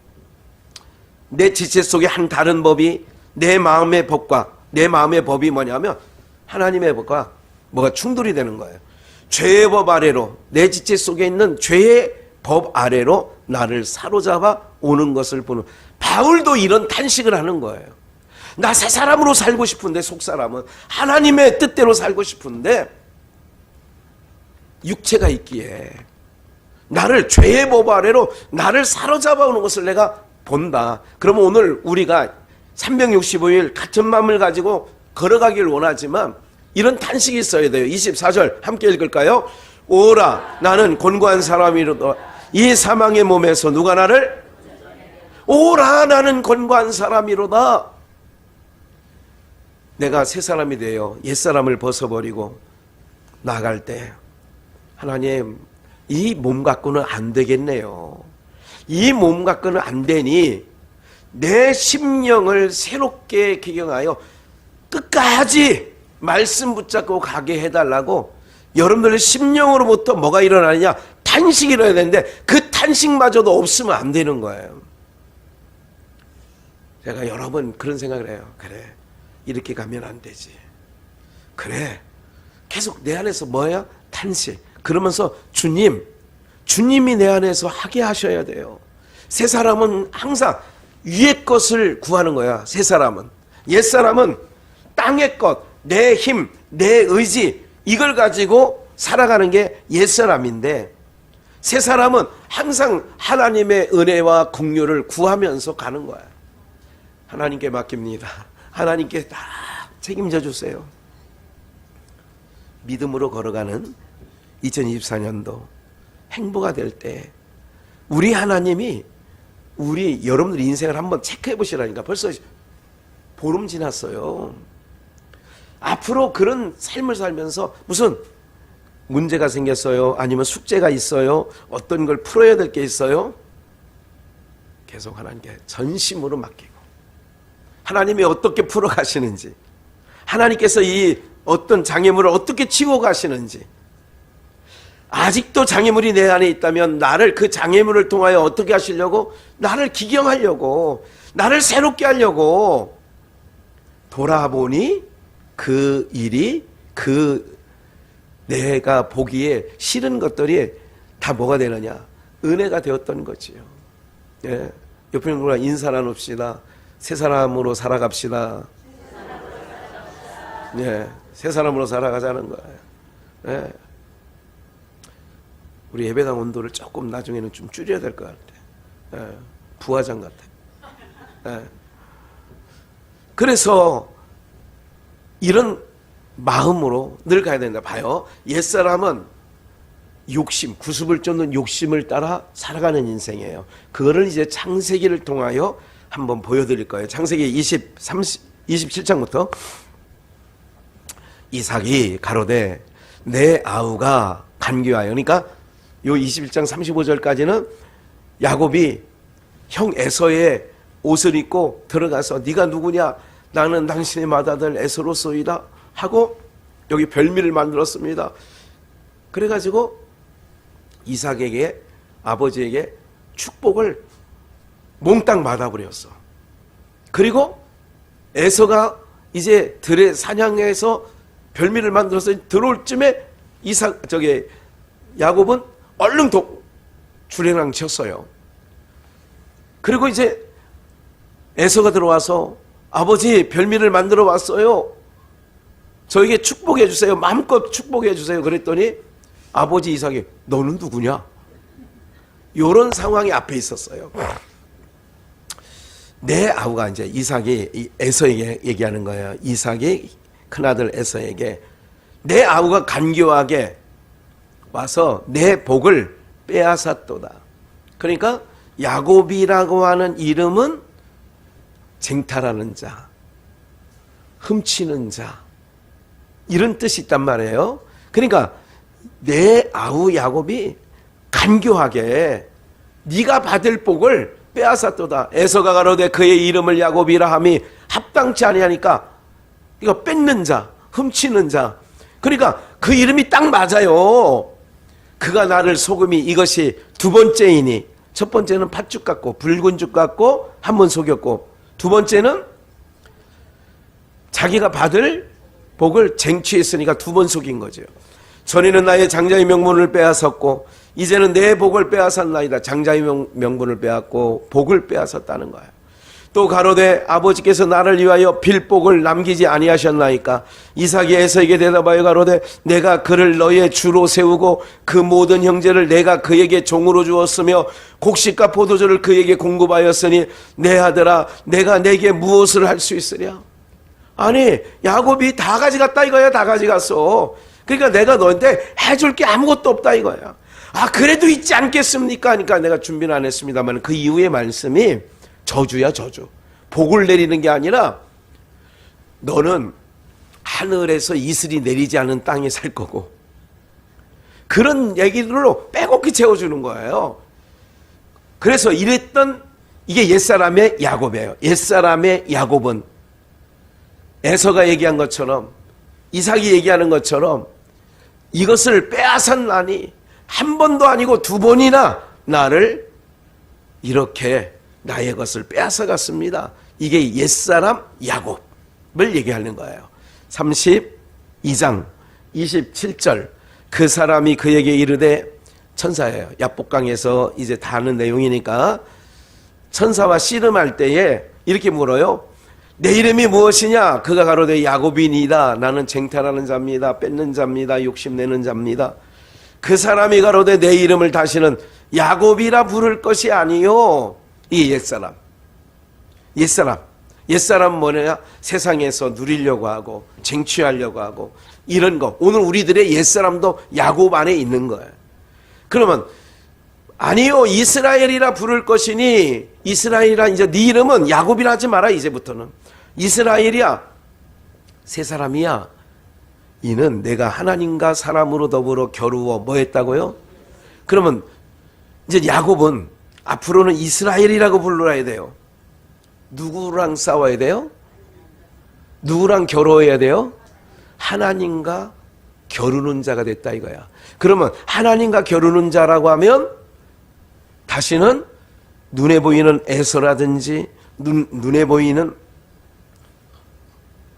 내 지체 속에 한 다른 법이 내 마음의 법과, 내 마음의 법이 뭐냐면 하나님의 법과 뭐가 충돌이 되는 거예요. 죄의 법 아래로, 내 지체 속에 있는 죄의 법 아래로 나를 사로잡아 오는 것을 보는, 바울도 이런 탄식을 하는 거예요. 나 새 사람으로 살고 싶은데, 속사람은 하나님의 뜻대로 살고 싶은데 육체가 있기에 나를 죄의 법 아래로 나를 사로잡아 오는 것을 내가 본다. 그러면 오늘 우리가 365일 같은 마음을 가지고 걸어가길 원하지만 이런 탄식이 있어야 돼요. 24절 함께 읽을까요? 오라, 나는 곤고한 사람이로다. 이 사망의 몸에서 누가 나를? 오라, 나는 곤고한 사람이로다. 내가 새 사람이 되어 옛사람을 벗어버리고 나갈 때 하나님, 이 몸 갖고는 안 되겠네요. 이 몸 갖고는 안 되니 내 심령을 새롭게 기경하여 끝까지 말씀 붙잡고 가게 해달라고 여러분들의 심령으로부터 뭐가 일어나느냐? 탄식이 일어나야 되는데 그 탄식마저도 없으면 안 되는 거예요. 제가 여러 번 그런 생각을 해요. 그래, 이렇게 가면 안 되지. 그래, 계속 내 안에서 뭐야? 탄식. 그러면서 주님이 내 안에서 하게 하셔야 돼요. 새 사람은 항상 위의 것을 구하는 거야. 새 사람은. 옛 사람은 땅의 것, 내 힘, 내 의지, 이걸 가지고 살아가는 게 옛 사람인데, 새 사람은 항상 하나님의 은혜와 긍휼을 구하면서 가는 거야. 하나님께 맡깁니다. 하나님께 다 책임져 주세요. 믿음으로 걸어가는 2024년도 행보가 될 때 우리 하나님이 여러분들 인생을 한번 체크해 보시라니까. 벌써 보름 지났어요. 앞으로 그런 삶을 살면서 무슨 문제가 생겼어요? 아니면 숙제가 있어요? 어떤 걸 풀어야 될 게 있어요? 계속 하나님께 전심으로 맡기고, 하나님이 어떻게 풀어 가시는지, 하나님께서 이 어떤 장애물을 어떻게 치고 가시는지, 아직도 장애물이 내 안에 있다면 나를 그 장애물을 통하여 어떻게 하시려고? 나를 기경하려고, 나를 새롭게 하려고. 돌아보니 그 일이, 내가 보기에 싫은 것들이 다 뭐가 되느냐? 은혜가 되었던 거지요. 예. 옆에 있는 분과 인사 나눕시다. 새 사람으로 살아갑시다. 예. 새 사람으로 살아가자는 거예요. 예. 우리 예배당 온도를 조금 나중에는 좀 줄여야 될 것 같아. 예. 부화장 같아. 예. 그래서 이런 마음으로 늘 가야 된다. 봐요. 옛사람은 욕심, 구습을 쫓는 욕심을 따라 살아가는 인생이에요. 그거를 이제 창세기를 통하여 한번 보여드릴 거예요. 창세기 27장부터 이삭이 가로되 내 아우가 간교하여, 그러니까 요 21장 35절까지는 야곱이 형 에서의 옷을 입고 들어가서 네가 누구냐? 나는 당신의 맏아들 에서로소이다 하고 여기 별미를 만들었습니다. 그래가지고 이삭에게, 아버지에게 축복을 몽땅 받아버렸어. 그리고 에서가 이제 들에 사냥해서 별미를 만들어서 들어올 쯤에 야곱은 얼른 주례랑 쳤어요. 그리고 이제 에서가 들어와서 아버지 별미를 만들어 왔어요. 저에게 축복해 주세요. 마음껏 축복해 주세요. 그랬더니 아버지 이삭이 너는 누구냐? 이런 상황이 앞에 있었어요. 내 아우가 이제 이삭이 에서에게 얘기하는 거예요. 이삭이 큰아들 에서에게 내 아우가 간교하게 와서 내 복을 빼앗았도다. 그러니까 야곱이라고 하는 이름은 쟁탈하는 자, 훔치는 자, 이런 뜻이 있단 말이에요. 그러니까 내 아우 야곱이 간교하게 네가 받을 복을 빼앗았도다. 에서가 가로되 그의 이름을 야곱이라 함이 합당치 아니하니까 이거 뺏는 자, 훔치는 자. 그러니까 그 이름이 딱 맞아요. 그가 나를 속음이 이것이 두 번째이니, 첫 번째는 팥죽 같고 붉은 죽 같고 한 번 속였고, 두 번째는 자기가 받을 복을 쟁취했으니까 두 번 속인 거죠. 전에는 나의 장자의 명분을 빼앗았고 이제는 내 복을 빼앗았나이다. 장자의 명분을 빼앗고 복을 빼앗았다는 거예요. 또 가로되 아버지께서 나를 위하여 필복을 남기지 아니하셨나이까. 이삭이 에서에게 대답하여 가로되 내가 그를 너의 주로 세우고 그 모든 형제를 내가 그에게 종으로 주었으며 곡식과 포도주를 그에게 공급하였으니 내 아들아 내가 내게 무엇을 할 수 있으랴. 아니 야곱이 다 가져갔다 이거야. 다 가져갔어. 그러니까 내가 너한테 해줄 게 아무것도 없다 이거야. 아 그래도 있지 않겠습니까? 그러니까 내가 준비는 안 했습니다만 그 이후의 말씀이 저주야 저주. 복을 내리는 게 아니라 너는 하늘에서 이슬이 내리지 않은 땅에 살 거고, 그런 얘기로 빼곡히 채워주는 거예요. 그래서 이랬던 이게 옛사람의 야곱이에요. 옛사람의 야곱은 에서가 얘기한 것처럼 이삭이 얘기하는 것처럼 이것을 빼앗았나니 한 번도 아니고 두 번이나 나를 이렇게 나의 것을 빼앗아갔습니다. 이게 옛사람 야곱을 얘기하는 거예요. 32장 27절 그 사람이 그에게 이르되 천사예요. 야복강에서 이제 다 아는 내용이니까 천사와 씨름할 때에 이렇게 물어요. 내 이름이 무엇이냐? 그가 가로되 야곱이니이다. 나는 쟁탈하는 자입니다. 뺏는 자입니다. 욕심내는 자입니다. 그 사람이 가로되 내 이름을 다시는 야곱이라 부를 것이 아니요. 이 옛사람. 옛사람 뭐냐? 세상에서 누리려고 하고 쟁취하려고 하고 이런 거. 오늘 우리들의 옛사람도 야곱 안에 있는 거예요. 그러면 아니요 이스라엘이라 부를 것이니 이스라엘이라 이제 네 이름은 야곱이라 하지 마라. 이제부터는 이스라엘이야. 새 사람이야. 이는 내가 하나님과 사람으로 더불어 겨루어 뭐 했다고요? 그러면 이제 야곱은 앞으로는 이스라엘이라고 불러야 돼요. 누구랑 싸워야 돼요? 누구랑 겨루어야 돼요? 하나님과 겨루는 자가 됐다 이거야. 그러면 하나님과 겨루는 자라고 하면 다시는 눈에 보이는 에서라든지 눈에 보이는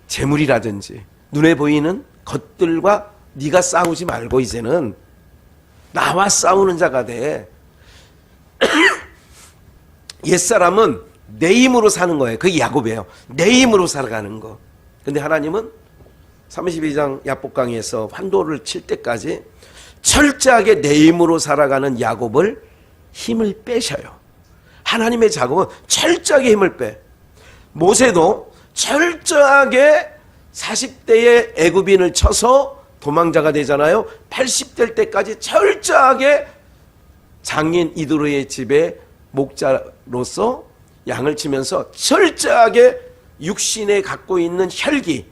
재물이라든지 눈에 보이는 것들과 네가 싸우지 말고 이제는 나와 싸우는 자가 돼. 옛사람은 내 힘으로 사는 거예요. 그게 야곱이에요. 내 힘으로 살아가는 거. 근데 하나님은 32장 야복강에서 환도를 칠 때까지 철저하게 내 힘으로 살아가는 야곱을 힘을 빼셔요. 하나님의 작업은 철저하게 힘을 빼. 모세도 철저하게 40대에 애굽인을 쳐서 도망자가 되잖아요. 80될 때까지 철저하게 장인 이드로의 집에 목자로서 양을 치면서 철저하게 육신에 갖고 있는 혈기,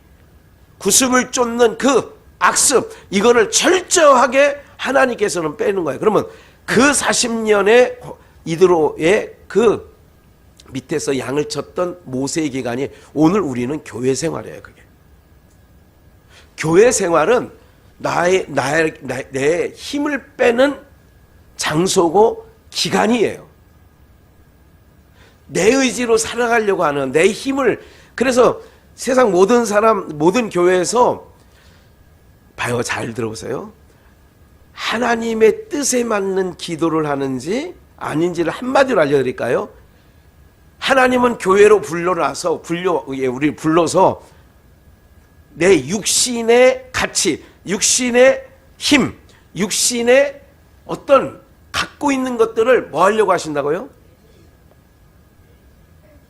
구습을 쫓는 그 악습, 이거를 철저하게 하나님께서는 빼는 거예요. 그러면 그 40년의 이드로의 그 밑에서 양을 쳤던 모세의 기간이 오늘 우리는 교회 생활이에요. 그게 교회 생활은 내 힘을 빼는 장소고 기간이에요. 내 의지로 살아가려고 하는 내 힘을. 그래서 세상 모든 사람, 모든 교회에서 봐요. 잘 들어보세요. 하나님의 뜻에 맞는 기도를 하는지 아닌지를 한마디로 알려드릴까요? 하나님은 교회로 우리 불러서 내 육신의 가치, 육신의 힘, 육신의 어떤 갖고 있는 것들을 뭐 하려고 하신다고요?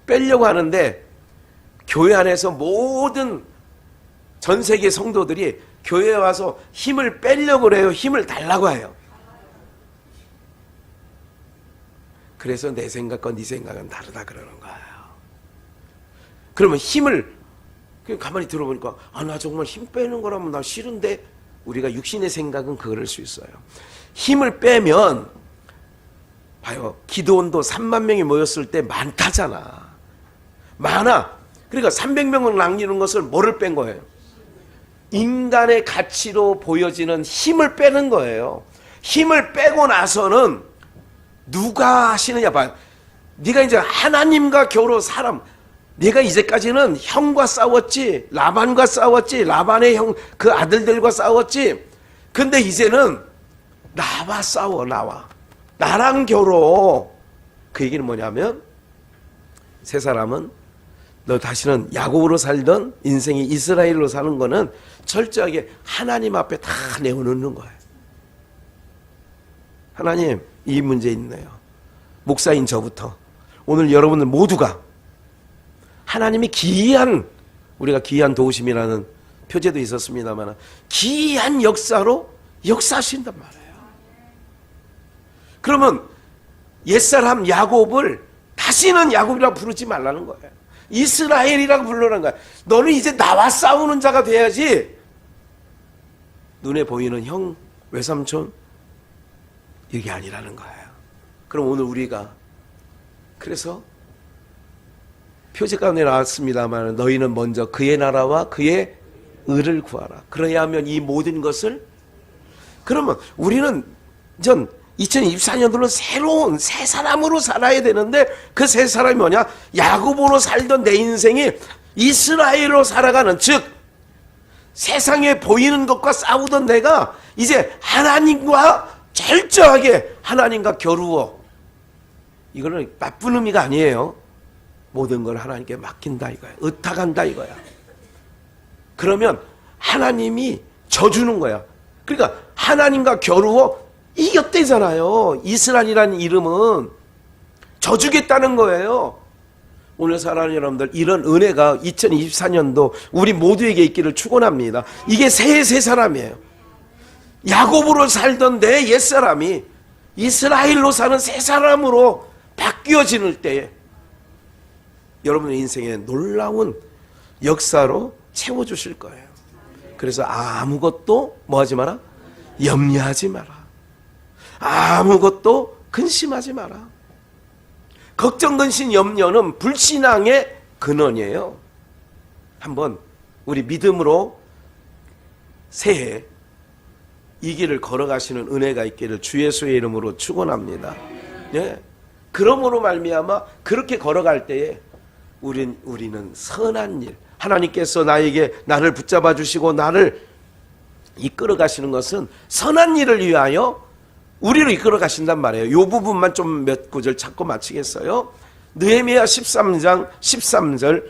빼려고 하는데, 교회 안에서 모든 전 세계 성도들이 교회에 와서 힘을 빼려고 그래요. 힘을 달라고 해요. 그래서 내 생각과 네 생각은 다르다 그러는 거예요. 그러면 힘을 가만히 들어보니까 나 정말 힘 빼는 거라면 나 싫은데, 우리가 육신의 생각은 그럴 수 있어요. 힘을 빼면 봐요. 기드온도 3만 명이 모였을 때 많다잖아. 많아. 그러니까 300명을 남기는 것을 뭐를 뺀 거예요? 인간의 가치로 보여지는 힘을 빼는 거예요. 힘을 빼고 나서는 누가 하시느냐 봐요. 네가 이제 하나님과 겨루 네가 이제까지는 형과 싸웠지, 라반과 싸웠지, 라반의 형 그 아들들과 싸웠지. 근데 이제는 나와 싸워. 나랑 겨루. 그 얘기는 뭐냐면 새 사람은 너 다시는 야곱으로 살던 인생이 이스라엘로 사는 거는 철저하게 하나님 앞에 다 내어놓는 거예요. 하나님, 이 문제 있네요. 목사인 저부터 오늘 여러분들 모두가 하나님이 우리가 기이한 도우심이라는 표제도 있었습니다만 기이한 역사로 역사하신단 말이에요. 그러면 옛사람 야곱을 다시는 야곱이라고 부르지 말라는 거예요. 이스라엘이라고 부르는 거야. 너는 이제 나와 싸우는 자가 돼야지. 눈에 보이는 형, 외삼촌 이게 아니라는 거예요. 그럼 오늘 우리가 그래서 표제 가운데 나왔습니다만 너희는 먼저 그의 나라와 그의 의를 구하라. 그래야 하면 이 모든 것을, 그러면 우리는 전 2024년도는 새로운 새 사람으로 살아야 되는데, 그 새 사람이 뭐냐? 야곱으로 살던 내 인생이 이스라엘로 살아가는, 즉 세상에 보이는 것과 싸우던 내가 이제 하나님과 철저하게 하나님과 겨루어, 이거는 나쁜 의미가 아니에요. 모든 걸 하나님께 맡긴다 이거야. 의탁한다 이거야. 그러면 하나님이 져주는 거야. 그러니까 하나님과 겨루어 이겼대잖아요. 이스라엘이라는 이름은 져주겠다는 거예요. 오늘 사랑하는 여러분들, 이런 은혜가 2024년도 우리 모두에게 있기를 축원합니다. 이게 새 사람이에요. 야곱으로 살던 내 옛사람이 이스라엘로 사는 새 사람으로 바뀌어지는 때에 여러분의 인생에 놀라운 역사로 채워주실 거예요. 그래서 아무것도 뭐하지 마라? 염려하지 마라. 아무것도 근심하지 마라. 걱정, 근심, 염려는 불신앙의 근원이에요. 한번 우리 믿음으로 새해 이 길을 걸어가시는 은혜가 있기를 주 예수의 이름으로 축원합니다. 예. 그러므로 말미암아 그렇게 걸어갈 때에 우리는 선한 일, 하나님께서 나를 붙잡아 주시고 나를 이끌어 가시는 것은 선한 일을 위하여 우리를 이끌어 가신단 말이에요. 이 부분만 좀 몇 구절 찾고 마치겠어요. 느헤미야 13장 13절,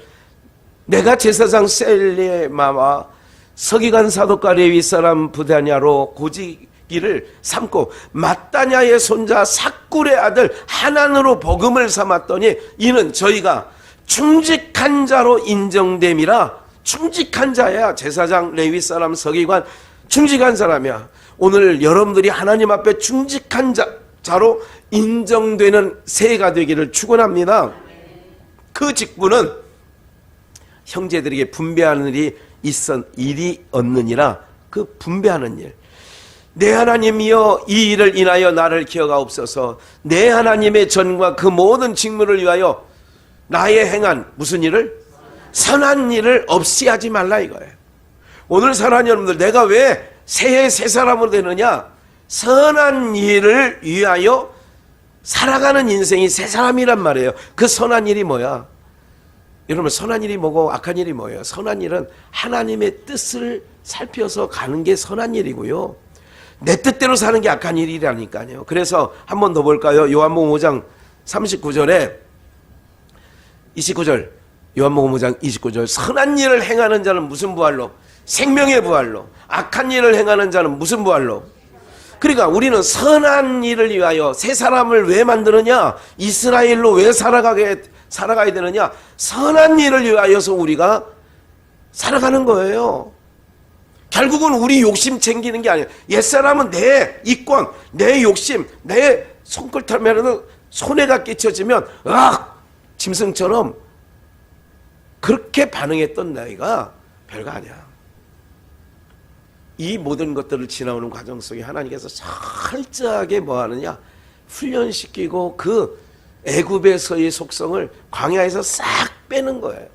내가 제사장 셀레마와 서기관 사독과 레위 사람 부다냐로 고지기를 삼고 마따냐의 손자 삭굴의 아들 하난으로 복음을 삼았더니 이는 저희가 충직한 자로 인정됨이라. 충직한 자야. 제사장, 레위 사람, 서기관 충직한 사람이야. 오늘 여러분들이 하나님 앞에 충직한 자로 인정되는 새해가 되기를 축원합니다. 그 직분은 형제들에게 분배하는 일이 얻느니라. 그 분배하는 일. 내 하나님이여 이 일을 인하여 나를 기억하옵소서. 내 하나님의 전과 그 모든 직무를 위하여 나의 행한 무슨 일을? 선한 일을 없이 하지 말라 이거예요. 오늘 사랑하는 여러분들, 내가 왜 새해 새 사람으로 되느냐? 선한 일을 위하여 살아가는 인생이 새 사람이란 말이에요. 그 선한 일이 뭐야? 여러분, 선한 일이 뭐고 악한 일이 뭐예요? 선한 일은 하나님의 뜻을 살펴서 가는 게 선한 일이고요, 내 뜻대로 사는 게 악한 일이라니까요. 그래서 한 번 더 볼까요? 요한복음 5장 39절에 29절, 요한복음 5장 29절, 선한 일을 행하는 자는 무슨 부활로? 생명의 부활로. 악한 일을 행하는 자는 무슨 부활로? 그러니까 우리는 선한 일을 위하여 새 사람을 왜 만드느냐? 이스라엘로 왜 살아가야 되느냐? 선한 일을 위하여서 우리가 살아가는 거예요. 결국은 우리 욕심 챙기는 게 아니에요. 옛사람은 내 이권, 내 욕심, 내 손끝하면 손해가 끼쳐지면 짐승처럼 그렇게 반응했던 나이가 별거 아니야. 이 모든 것들을 지나오는 과정 속에 하나님께서 철저하게 뭐 하느냐? 훈련시키고 그 애굽에서의 속성을 광야에서 싹 빼는 거예요.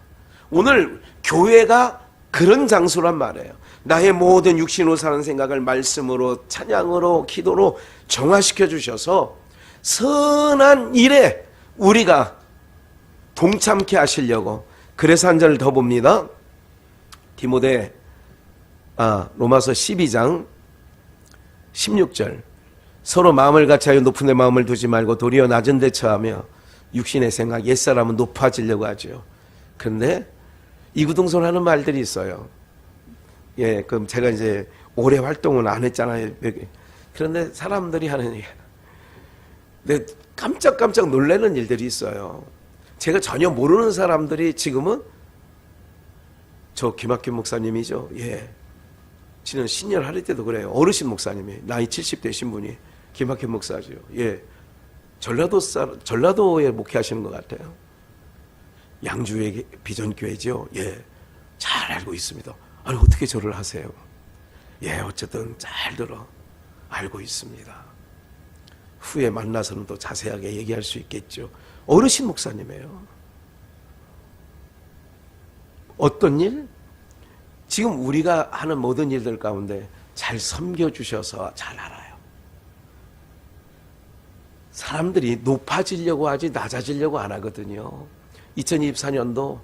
오늘 교회가 그런 장소란 말이에요. 나의 모든 육신으로 사는 생각을 말씀으로, 찬양으로, 기도로 정화시켜 주셔서 선한 일에 우리가 동참케 하시려고. 그래서 한 절을 더 봅니다. 로마서 12장 16절, 서로 마음을 같이하여 높은 데 마음을 두지 말고 도리어 낮은 데 처하며 육신의 생각, 옛사람은 높아지려고 하죠. 그런데 이구동성하는 말들이 있어요. 예, 그럼 제가 이제 오래 활동은 안 했잖아요. 그런데 사람들이 하는 얘기, 근데 깜짝깜짝 놀라는 일들이 있어요. 제가 전혀 모르는 사람들이 지금은 저 김학균 목사님이죠. 예. 지난 신년 할애 때도 그래요. 어르신 목사님이 나이 70대신 분이 김학균 목사죠. 예. 전라도에 목회하시는 것 같아요. 양주의 비전교회죠. 예. 잘 알고 있습니다. 아니, 어떻게 절을 하세요? 예, 어쨌든 잘 들어. 알고 있습니다. 후에 만나서는 또 자세하게 얘기할 수 있겠죠. 어르신 목사님이에요. 어떤 일? 지금 우리가 하는 모든 일들 가운데 잘 섬겨주셔서 잘 알아요. 사람들이 높아지려고 하지 낮아지려고 안 하거든요. 2024년도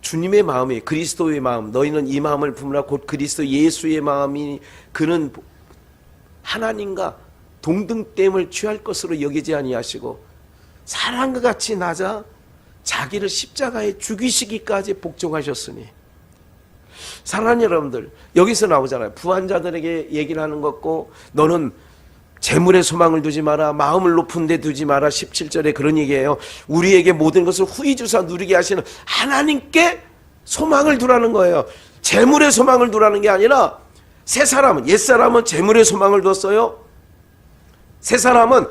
주님의 마음이, 그리스도의 마음, 너희는 이 마음을 품으라 곧 그리스도 예수의 마음이, 그는 하나님과 동등됨을 취할 것으로 여기지 아니하시고 사람과 같이 낮아 자기를 십자가에 죽이시기까지 복종하셨으니. 사랑하는 여러분들, 여기서 나오잖아요. 부한자들에게 얘기를 하는 것 같고, 너는 재물에 소망을 두지 마라, 마음을 높은 데 두지 마라. 17절에 그런 얘기예요. 우리에게 모든 것을 후히 주사 누리게 하시는 하나님께 소망을 두라는 거예요. 재물에 소망을 두라는 게 아니라, 새 사람은, 옛 사람은 재물에 소망을 뒀어요. 새 사람은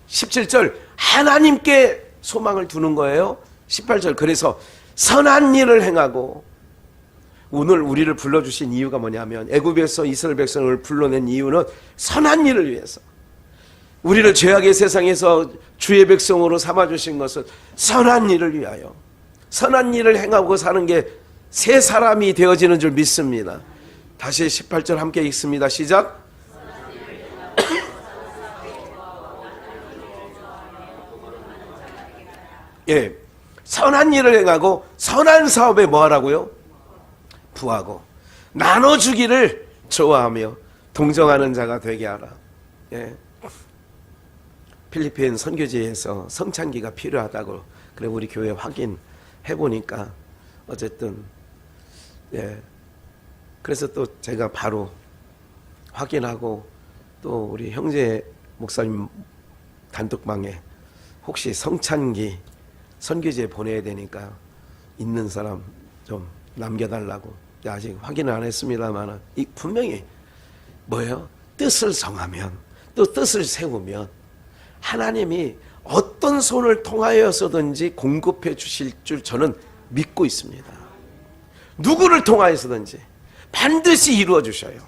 17절 하나님께 소망을 두는 거예요. 18절 그래서 선한 일을 행하고. 오늘 우리를 불러주신 이유가 뭐냐면, 애굽에서 이스라엘 백성을 불러낸 이유는 선한 일을 위해서. 우리를 죄악의 세상에서 주의 백성으로 삼아주신 것은 선한 일을 위하여, 선한 일을 행하고 사는 게 새 사람이 되어지는 줄 믿습니다. 다시 18절 함께 읽습니다. 시작. 예, 선한 일을 행하고 선한 사업에 뭐 하라고요? 부하고 나눠주기를 좋아하며 동정하는 자가 되게 하라. 예. 필리핀 선교지에서 성찬기가 필요하다고 그래 우리 교회 확인해 보니까 어쨌든 예. 그래서 또 제가 바로 확인하고 또 우리 형제 목사님 단톡방에 혹시 성찬기 선교지에 보내야 되니까 있는 사람 좀 남겨달라고. 아직 확인을 안 했습니다만 이 분명히 뭐예요? 뜻을 정하면, 또 뜻을 세우면 하나님이 어떤 손을 통하여서든지 공급해 주실 줄 저는 믿고 있습니다. 누구를 통하여서든지 반드시 이루어 주셔요.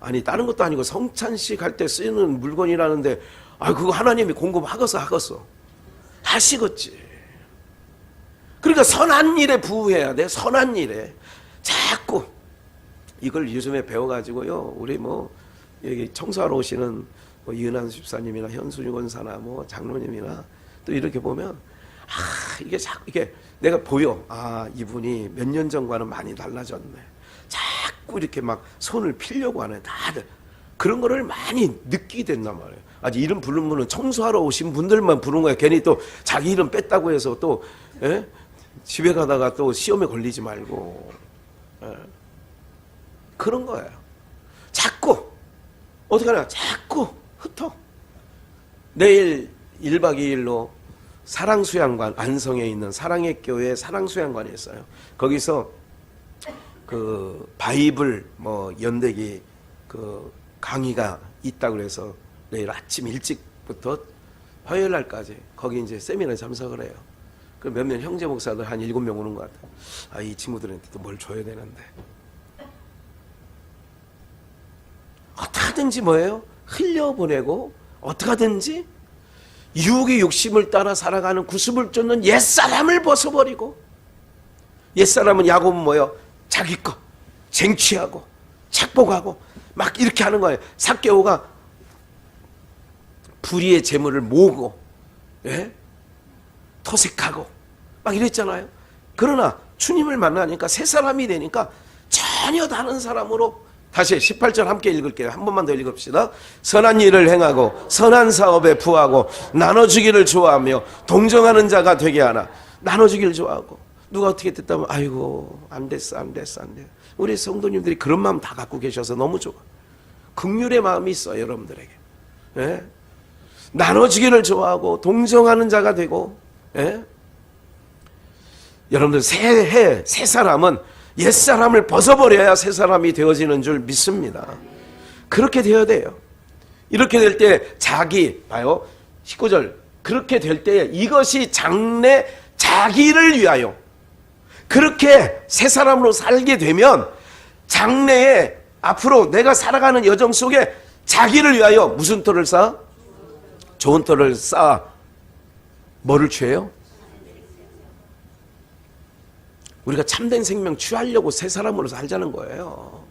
아니 다른 것도 아니고 성찬식 할 때 쓰이는 물건이라는데 그거 하나님이 공급하겠어 하시겠지. 그러니까 선한 일에 부응해야 돼. 선한 일에. 자꾸 이걸 요즘에 배워가지고요. 우리 여기 청소하러 오시는 이은한 집사님이나 현순이 권사나 장로님이나 또 이렇게 보면 이게 내가 보여. 이분이 몇 년 전과는 많이 달라졌네. 자꾸 이렇게 막 손을 피려고 하네. 다들 그런 거를 많이 느끼게 된단 말이에요. 아직 이름 부른 분은 청소하러 오신 분들만 부른 거예요. 괜히 또 자기 이름 뺐다고 해서 또 집에 가다가 또 시험에 걸리지 말고. 그런 거예요. 자꾸 어떻게 하냐, 자꾸 흩어. 내일 1박 2일로 사랑수양관, 안성에 있는 사랑의 교회 사랑수양관이 있어요. 거기서 그 바이블 연대기 그 강의가 있다고 해서 내일 아침 일찍부터 화요일 날까지 거기 이제 세미나에 참석을 해요. 그 몇몇 형제 목사들 한 7명 오는 것 같아요. 이 친구들한테 또 뭘 줘야 되는데. 어떻게든지 흘려보내고 어떻게든지 유혹의 욕심을 따라 살아가는 구습을 쫓는 옛사람을 벗어버리고, 옛사람은 야곱은 자기 거 쟁취하고 착복하고 막 이렇게 하는 거예요. 삭개오가 불의의 재물을 모으고 토색하고 막 이랬잖아요. 그러나 주님을 만나니까 새 사람이 되니까 전혀 다른 사람으로. 다시 18절 함께 읽을게요. 한 번만 더 읽읍시다. 선한 일을 행하고 선한 사업에 부하고 나눠주기를 좋아하며 동정하는 자가 되게 하나. 나눠주기를 좋아하고. 누가 어떻게 됐다면 아이고 안 됐어. 우리 성도님들이 그런 마음 다 갖고 계셔서 너무 좋아. 긍휼의 마음이 있어요, 여러분들에게. 나눠주기를 좋아하고 동정하는 자가 되고. 여러분들 새 사람은 옛사람을 벗어버려야 새 사람이 되어지는 줄 믿습니다. 그렇게 되어야 돼요. 이렇게 될 때 봐요. 19절. 그렇게 될 때 이것이 장래 자기를 위하여. 그렇게 새 사람으로 살게 되면 장래에 앞으로 내가 살아가는 여정 속에 자기를 위하여 무슨 터를 쌓아? 좋은 터를 쌓아. 뭐를 취해요? 우리가 참된 생명 취하려고 새 사람으로 살자는 거예요.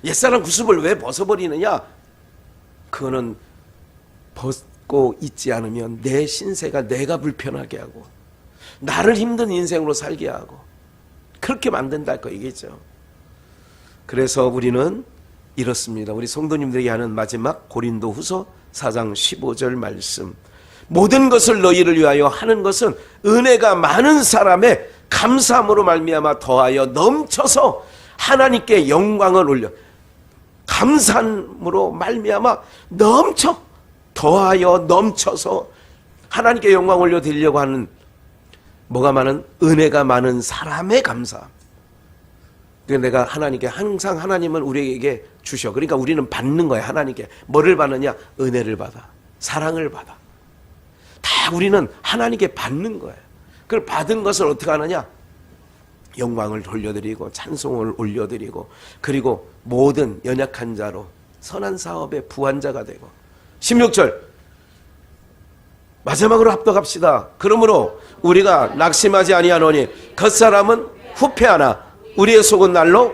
옛사람 구습을 왜 벗어버리느냐? 그거는 벗고 있지 않으면 내 신세가 내가 불편하게 하고 나를 힘든 인생으로 살게 하고 그렇게 만든다 그 얘기죠. 그래서 우리는 이렇습니다. 우리 성도님들에게 하는 마지막 고린도후서 4장 15절 말씀. 모든 것을 너희를 위하여 하는 것은 은혜가 많은 사람의 감사함으로 말미암아 더하여 넘쳐서 하나님께 영광을 올려 감사함으로 말미암아 더하여 넘쳐서 하나님께 영광 올려 드리려고 하는 뭐가 많은 은혜가 많은 사람의 감사함. 그러니까 내가 하나님께 항상 하나님은 우리에게 주셔. 그러니까 우리는 받는 거야. 하나님께 뭐를 받느냐? 은혜를 받아, 사랑을 받아. 다 우리는 하나님께 받는 거예요. 그걸 받은 것을 어떻게 하느냐? 영광을 돌려드리고 찬송을 올려드리고 그리고 모든 연약한 자로 선한 사업의 부한자가 되고 16절 마지막으로 합독합시다. 그러므로 우리가 낙심하지 아니하노니 겉사람은 후패하나 우리의 속은 날로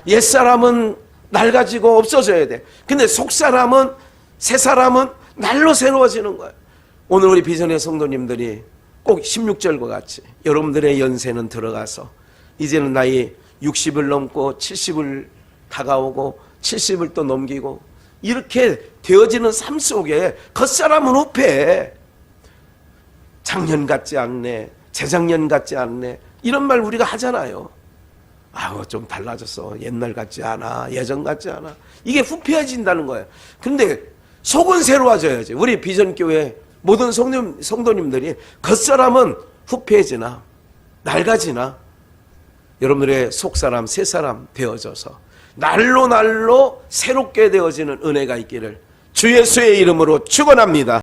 옛사람은 낡아지고 없어져야 돼. 근데 속사람은 새사람은 날로 새로워지는 거예요. 오늘 우리 비전의 성도님들이 꼭 16절과 같이 여러분들의 연세는 들어가서 이제는 나이 60을 넘고 70을 다가오고 70을 또 넘기고 이렇게 되어지는 삶 속에 겉사람은 후패해. 작년 같지 않네, 재작년 같지 않네, 이런 말 우리가 하잖아요. 아우 좀 달라졌어, 옛날 같지 않아, 예전 같지 않아. 이게 후패해진다는 거예요. 근데 속은 새로워져야지. 우리 비전교회 모든 성도님들이 겉사람은 후패해지나 낡아지나 여러분들의 속사람 새사람 되어져서 날로 새롭게 되어지는 은혜가 있기를 주 예수의 이름으로 축원합니다.